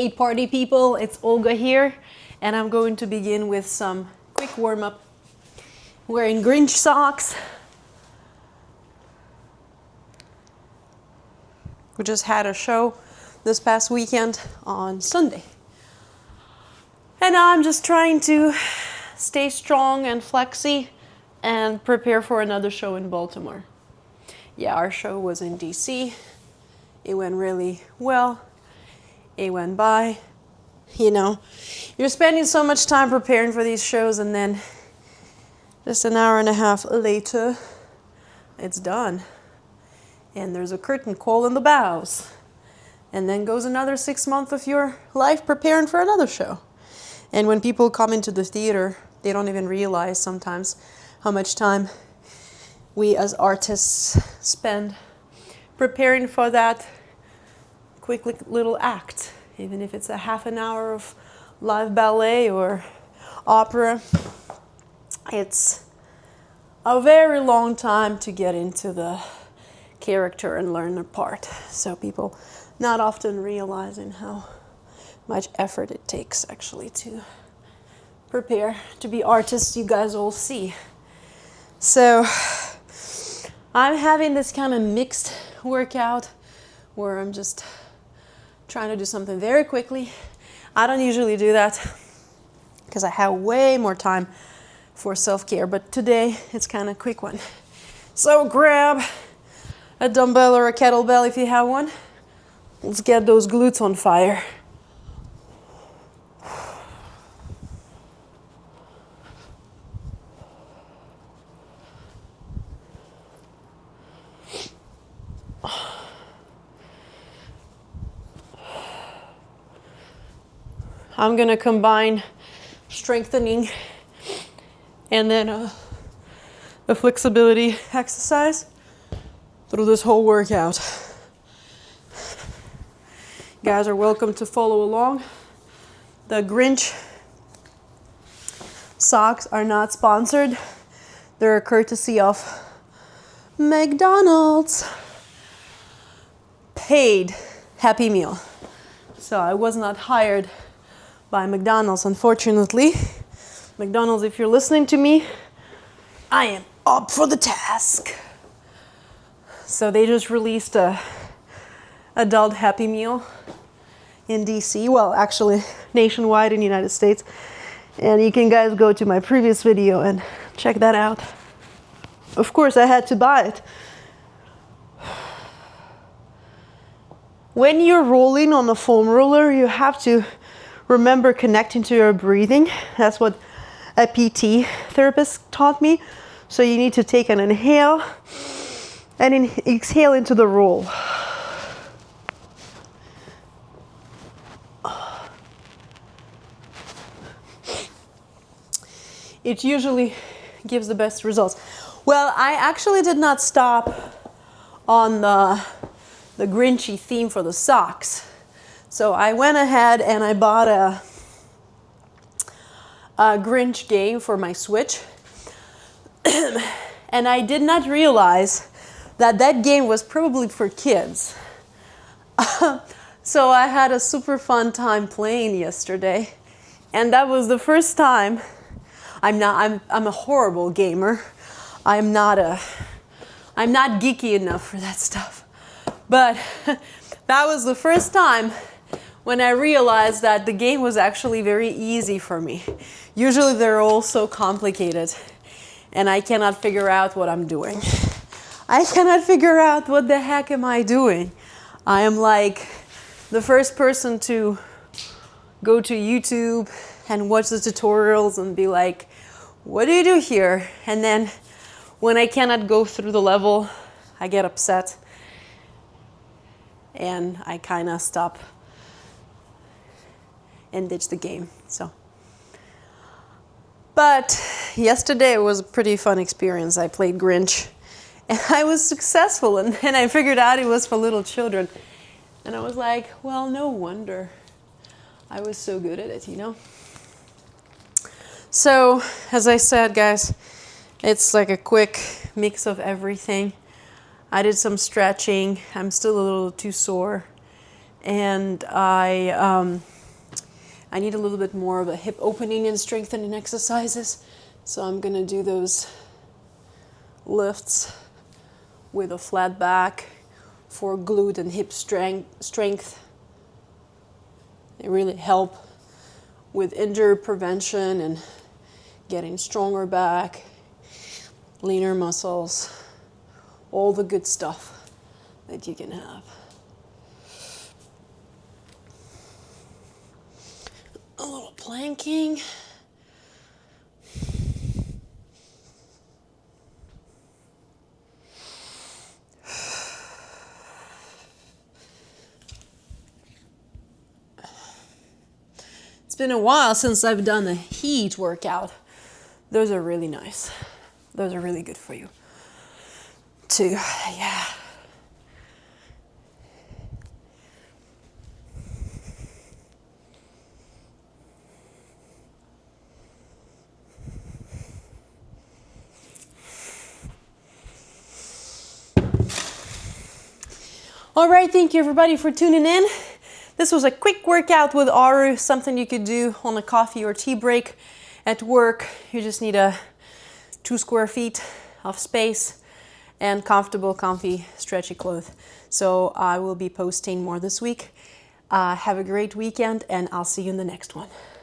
Hey party people, it's Olga here, and I'm going to begin with some quick warm-up. Wearing Grinch socks. We just had a show this past weekend on Sunday. And now I'm just trying to stay strong and flexy and prepare for another show in Baltimore. Yeah, our show was in DC. It went really well. It went by. You know, you're spending so much time preparing for these shows, and then just an hour and a half later, it's done. And there's a curtain call in the bows. And then goes another 6 months of your life preparing for another show. And when people come into the theater, they don't even realize sometimes how much time we as artists spend preparing for that quick little act. Even if it's a half an hour of live ballet or opera, it's a very long time to get into the character and learn the part. So people not often realizing how much effort it takes actually to prepare to be artists. You guys all see. So I'm having this kind of mixed workout where I'm just trying to do something very quickly. I don't usually do that because I have way more time for self-care, but today it's kind of a quick one. So grab a dumbbell or a kettlebell if you have one. Let's get those glutes on fire. I'm gonna combine strengthening and then a flexibility exercise through this whole workout. You guys are welcome to follow along. The Grinch socks are not sponsored. They're a courtesy of McDonald's. Paid Happy Meal. So I was not hired by McDonald's, unfortunately. McDonald's, if you're listening to me, I am up for the task. So they just released a adult Happy Meal in DC. Well, actually nationwide in the United States. And you can guys go to my previous video and check that out. Of course, I had to buy it. When you're rolling on a foam roller, you have to remember connecting to your breathing. That's what a PT therapist taught me. So you need to take an inhale and exhale into the roll. It usually gives the best results. Well, I actually did not stop on the Grinchy theme for the socks. So I went ahead and I bought a Grinch game for my Switch. And I did not realize that game was probably for kids. So I had a super fun time playing yesterday. And that was the first time. I'm a horrible gamer. I'm not geeky enough for that stuff. But that was the first time when I realized that the game was actually very easy for me. Usually they're all so complicated and I cannot figure out what I'm doing. I cannot figure out what the heck am I doing. I am like the first person to go to YouTube and watch the tutorials and be like, what do you do here? And then when I cannot go through the level, I get upset and I kind of stop and ditch the game. So, but yesterday it was a pretty fun experience. I played Grinch and I was successful, and then I figured out it was for little children. And I was like, well, no wonder I was so good at it, you know? So, as I said, guys, it's like a quick mix of everything. I did some stretching. I'm still a little too sore. and I need a little bit more of a hip opening and strengthening exercises. So I'm gonna do those lifts with a flat back for glute and hip strength. They really help with injury prevention and getting stronger back, leaner muscles, all the good stuff that you can have. A little planking. It's been a while since I've done a heat workout. Those are really nice. Those are really good for you too. Yeah. All right, thank you everybody for tuning in. This was a quick workout with Aru, something you could do on a coffee or tea break at work. You just need 2 square feet of space and comfortable, comfy, stretchy clothes. So I will be posting more this week. Have a great weekend, and I'll see you in the next one.